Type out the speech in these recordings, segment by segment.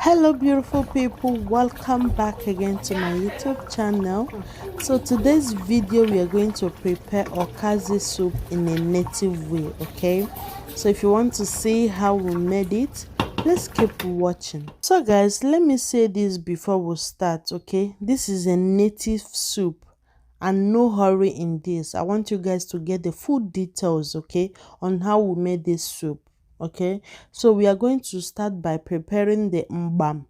Hello beautiful people, welcome back again to my YouTube channel. So today's video we are going to prepare okazi soup in a native way. Okay, so if you want to see how we made it, please keep watching. So guys, let me say this before we start. Okay, this is a native soup and no hurry in this. I want you guys to get the full details, okay, on how we made this soup. Okay, so we are going to start by preparing the mbam.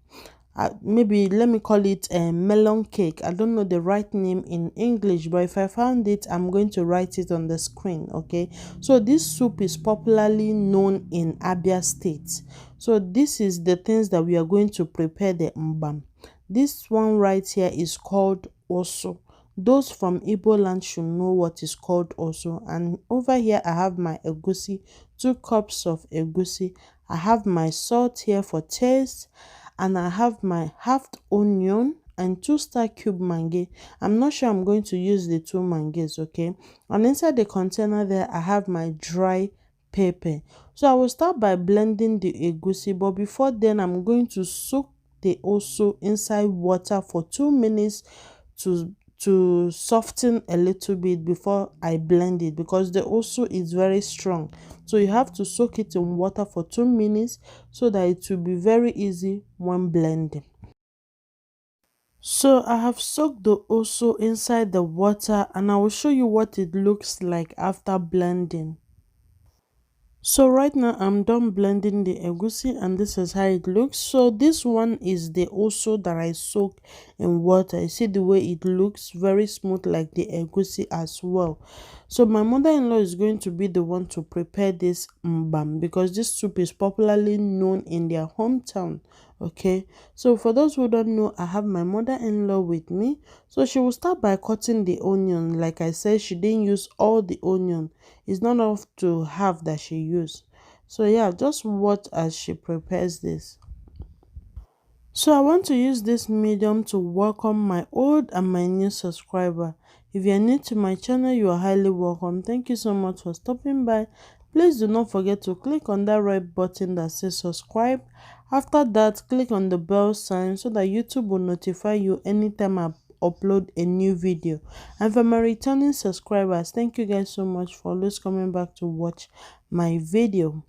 Maybe let me call it a melon cake. I don't know the right name in English, but if I found it, I'm going to write it on the screen. Okay, so this soup is popularly known in Abia state. So this is the things that we are going to prepare the mbam. This one right here is called oso. Those from Igbo land should know what is called also. And over here I have my egusi, 2 cups of egusi. I have my salt here for taste, and I have my half onion and 2 star cube mango. I'm not sure I'm going to use the 2 mangoes, okay? And inside the container there I have my dry pepper. So I will start by blending the egusi, but before then I'm going to soak the oso inside water for 2 minutes to soften a little bit before I blend it, because the oso is very strong. So you have to soak it in water for 2 minutes so that it will be very easy when blending. So I have soaked the oso inside the water and I will show you what it looks like after blending. So right now I'm done blending the egusi and this is how it looks. So this one is the oso that I soaked in water. You see the way it looks, very smooth like the egusi as well. So my mother-in-law is going to be the one to prepare this mbam, because this soup is popularly known in their hometown. Okay, so for those who don't know, I have my mother-in-law with me. So she will start by cutting the onion. Like I said, she didn't use all the onion. It's not enough to have that she used. So yeah, just watch as she prepares this. So I want to use this medium to welcome my old and my new subscriber. If you are new to my channel, you are highly welcome. Thank you so much for stopping by. Please do not forget to click on that red button that says subscribe. After that, click on the bell sign so that YouTube will notify you anytime I upload a new video. And for my returning subscribers, thank you guys so much for always coming back to watch my video.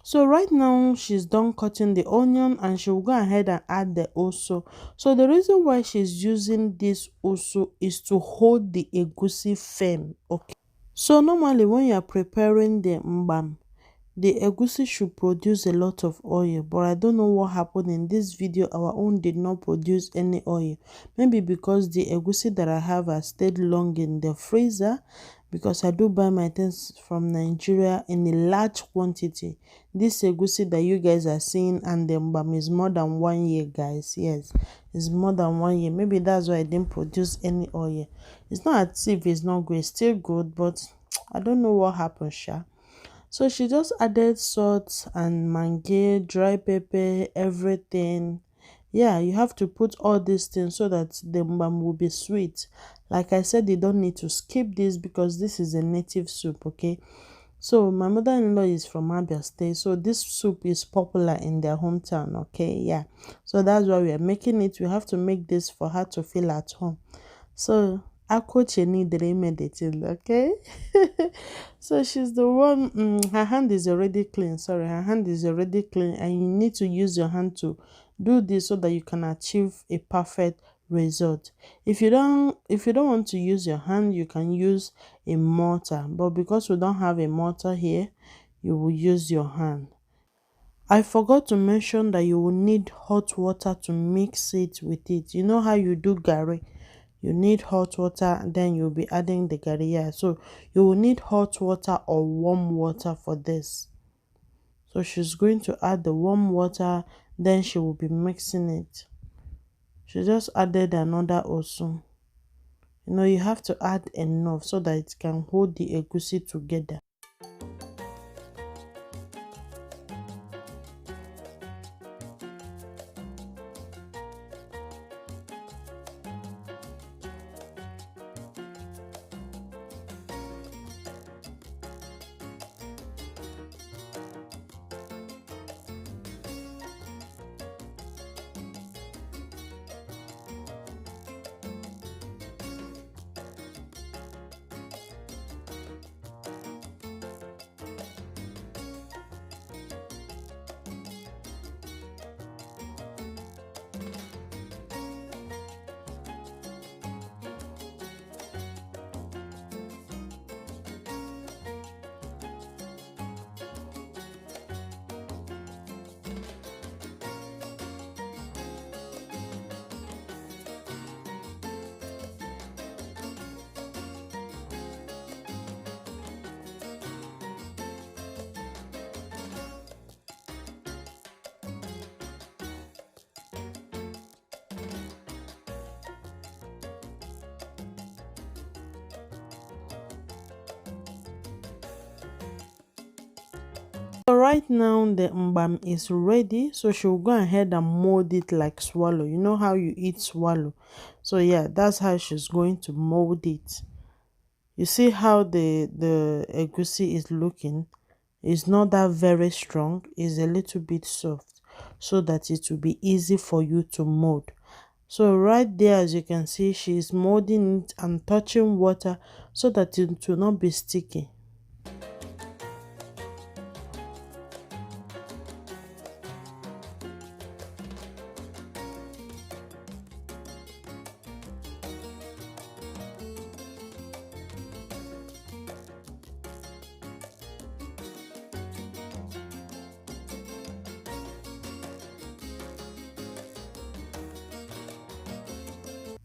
So right now she's done cutting the onion and she'll go ahead and add the oso. So the reason why she's using this oso is to hold the egusi firm. Okay, so normally when you are preparing the mbam, the egusi should produce a lot of oil, but I don't know what happened in this video. Our own did not produce any oil. Maybe because the egusi that I have has stayed long in the freezer, because I do buy my things from Nigeria in a large quantity. This egusi that you guys are seeing and the mbam is more than 1 year, guys. Yes, it's more than 1 year. Maybe that's why I didn't produce any oil. It's not as if it's not good, it's still good, but I don't know what happened, sha. So she just added salt and mango, dry pepper, everything. Yeah, you have to put all these things so that the mbam will be sweet. Like I said, you don't need to skip this because this is a native soup, okay? So my mother-in-law is from Abia state, so this soup is popular in their hometown, okay? Yeah, so that's why we are making it. We have to make this for her to feel at home. So Akocheni meditating, okay? So she's the one, her hand is already clean. Sorry, her hand is already clean, and you need to use your hand to do this so that you can achieve a perfect result. If you don't want to use your hand, you can use a mortar, but because we don't have a mortar here, you will use your hand. I forgot to mention that you will need hot water to mix it with it. You know how you do garri? You need hot water and then you'll be adding the garri. Yeah, so you will need hot water or warm water for this. So she's going to add the warm water, then she will be mixing it. She just added another also. You know, you have to add enough so that it can hold the egusi together. So right now the mbam is ready, so she'll go ahead and mold it like swallow. You know how you eat swallow? So yeah, that's how she's going to mold it. You see how the egusi is looking? It's not that very strong, it's a little bit soft, so that it will be easy for you to mold. So right there, as you can see, she's molding it and touching water so that it will not be sticky.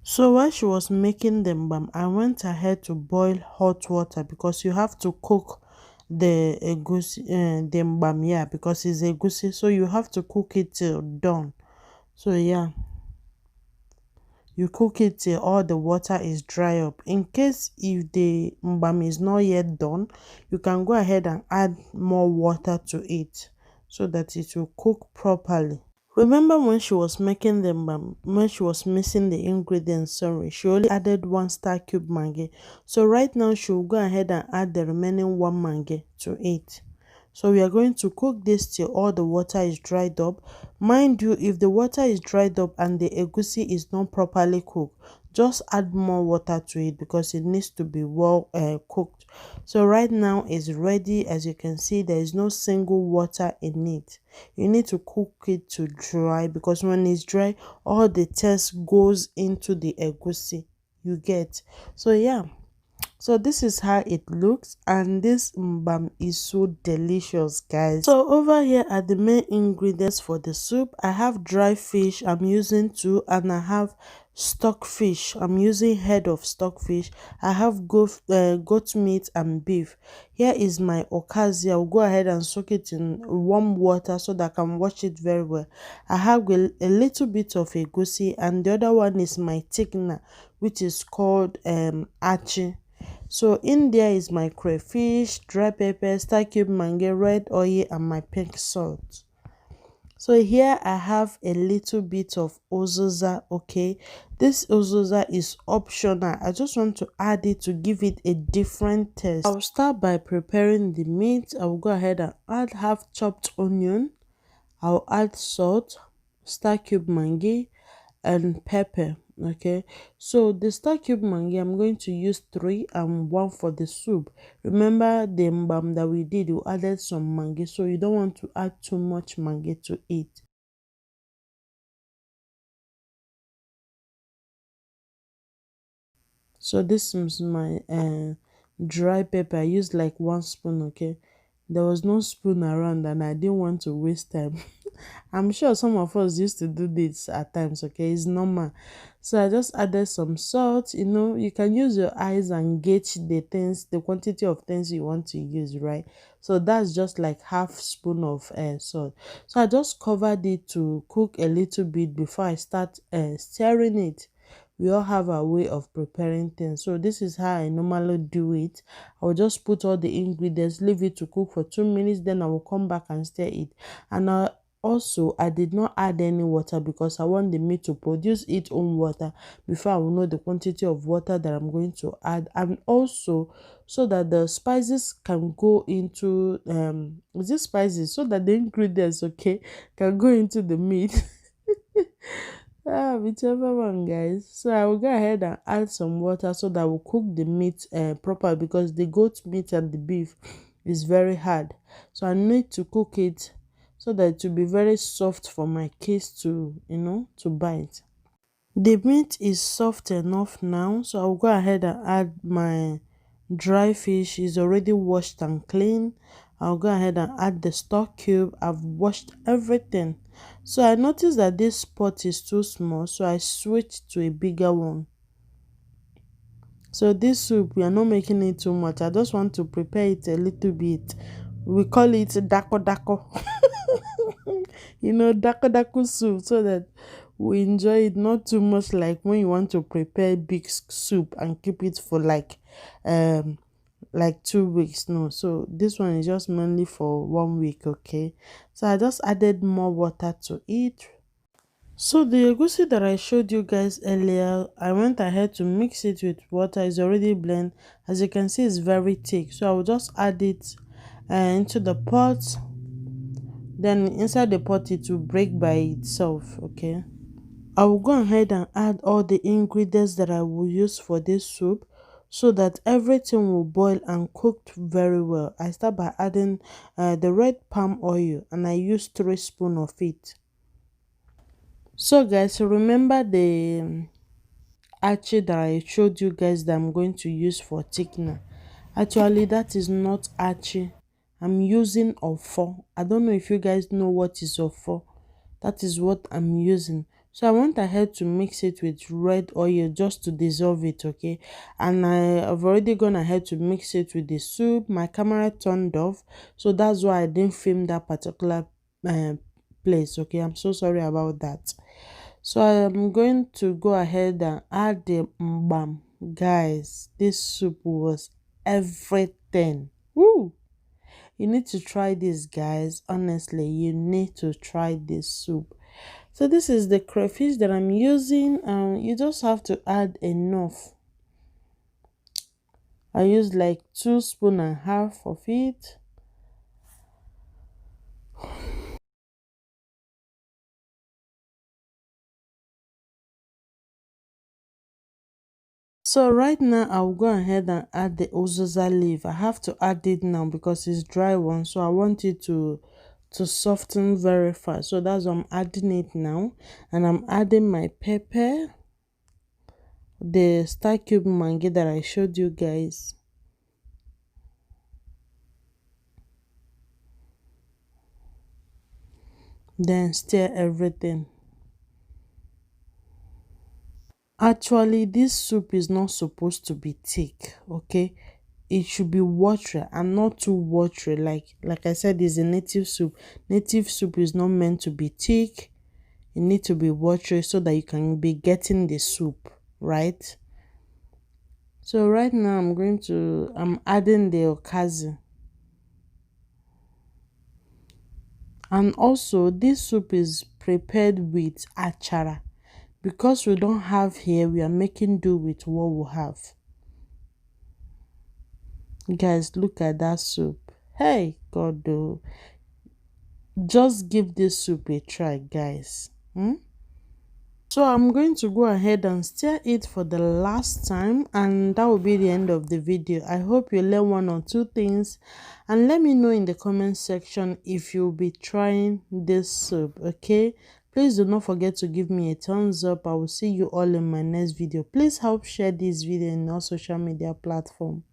So while she was making the mbam, I went ahead to boil hot water because you have to cook the egusi, the mbam, yeah, because it's egusi, so you have to cook it till done. So yeah, you cook it till all the water is dry up. In case if the mbam is not yet done, you can go ahead and add more water to it so that it will cook properly. Remember when she was making them, when she was mixing the ingredients, sorry, she only added 1 star cube maggi. So right now she will go ahead and add the remaining 1 maggi to it. So we are going to cook this till all the water is dried up. Mind you, if the water is dried up and the egusi is not properly cooked, just add more water to it because it needs to be well cooked. So right now it's ready. As you can see, there is no single water in it. You need to cook it to dry because when it's dry, all the taste goes into the egusi, you get. So yeah, so this is how it looks, and this mbam is so delicious, guys. So over here are the main ingredients for the soup. I have dry fish, I'm using 2, and I have stock fish. I'm using head of stock fish. I have goat meat and beef. Here is my okazi. I'll go ahead and soak it in warm water so that I can wash it very well. I have a little bit of egusi, and the other one is my thickener, which is called achi. So in there is my crayfish, dry pepper, star cube mango, red oil, and my pink salt. So here I have a little bit of uziza. Okay, this uziza is optional. I just want to add it to give it a different taste. I'll start by preparing the meat. I will go ahead and add half chopped onion. I'll add salt, star cube mango, and pepper. Okay, so the star cube mango, I'm going to use 3 and 1 for the soup. Remember the mbam that we did, we added some mango, so you don't want to add too much mango to it. So this is my dry pepper. I used like 1 spoon. Okay, there was no spoon around and I didn't want to waste time. I'm sure some of us used to do this at times. Okay, it's normal. So I just added some salt. You know, you can use your eyes and gauge the things, the quantity of things you want to use, right? So that's just like half spoon of salt. So I just covered it to cook a little bit before I start stirring it. We all have our way of preparing things, so this is how I normally do it. I'll just put all the ingredients, leave it to cook for 2 minutes, then I will come back and stir it. And I did not add any water because I want the meat to produce its own water before I will know the quantity of water that I'm going to add, and also so that the spices can go into is it spices, so that the ingredients, okay, can go into the meat. Whichever one, guys. So I will go ahead and add some water so that we'll cook the meat properly, because the goat meat and the beef is very hard. So I need to cook it so that it will be very soft for my kids to, to bite. The meat is soft enough now, so I'll go ahead and add my dry fish. Is already washed and clean. I'll go ahead and add the stock cube. I've washed everything. So I noticed that this pot is too small, so I switched to a bigger one. So this soup, we are not making it too much. I just want to prepare it a little bit. We call it dako dako. Dako dako soup, so that we enjoy it not too much like when you want to prepare big soup and keep it for like like 2 weeks. No, so this one is just mainly for 1 week. Okay, so I just added more water to it. So the egusi that I showed you guys earlier, I went ahead to mix it with water. It's already blend. As you can see, it's very thick, so I will just add it into the pot. Then inside the pot it will break by itself. Okay, I will go ahead and add all the ingredients that I will use for this soup, so that everything will boil and cooked very well. I start by adding the red palm oil, and I use 3 spoons of it. So guys, remember the archie that I showed you guys that I'm going to use for thickener. Actually, that is not archie. I'm using ofo. I don't know if you guys know what is ofo. That is what I'm using. So I went ahead to mix it with red oil just to dissolve it. Okay, and I have already gone ahead to mix it with the soup. My camera turned off, so that's why I didn't film that particular uh, place. Okay, I'm so sorry about that. So I'm going to go ahead and add the mbam. Guys, this soup was everything. Woo! You need to try this, guys. Honestly, you need to try this soup. So this is the crayfish that I'm using. You just have to add enough. I use like 2.5 spoons of it. So right now I'll go ahead and add the uziza leaf. I have to add it now because it's dry one, so I want it to soften very fast. So that's why I'm adding it now, and I'm adding my pepper, the star cube mangi that I showed you guys. Then stir everything. Actually, this soup is not supposed to be thick. Okay, it should be watery and not too watery. Like I said, it's a native soup. Native soup is not meant to be thick. You need to be watery so that you can be getting the soup, right? So right now I'm adding the okazi. And also this soup is prepared with achara. Because we don't have here, we are making do with what we have. Guys, look at that soup. Hey, God, though. Just give this soup a try, guys. So I'm going to go ahead and stir it for the last time, and that will be the end of the video. I hope you learn 1 or 2 things, and let me know in the comment section if you'll be trying this soup. Okay, please do not forget to give me a thumbs up. I will see you all in my next video. Please help share this video in all social media platforms.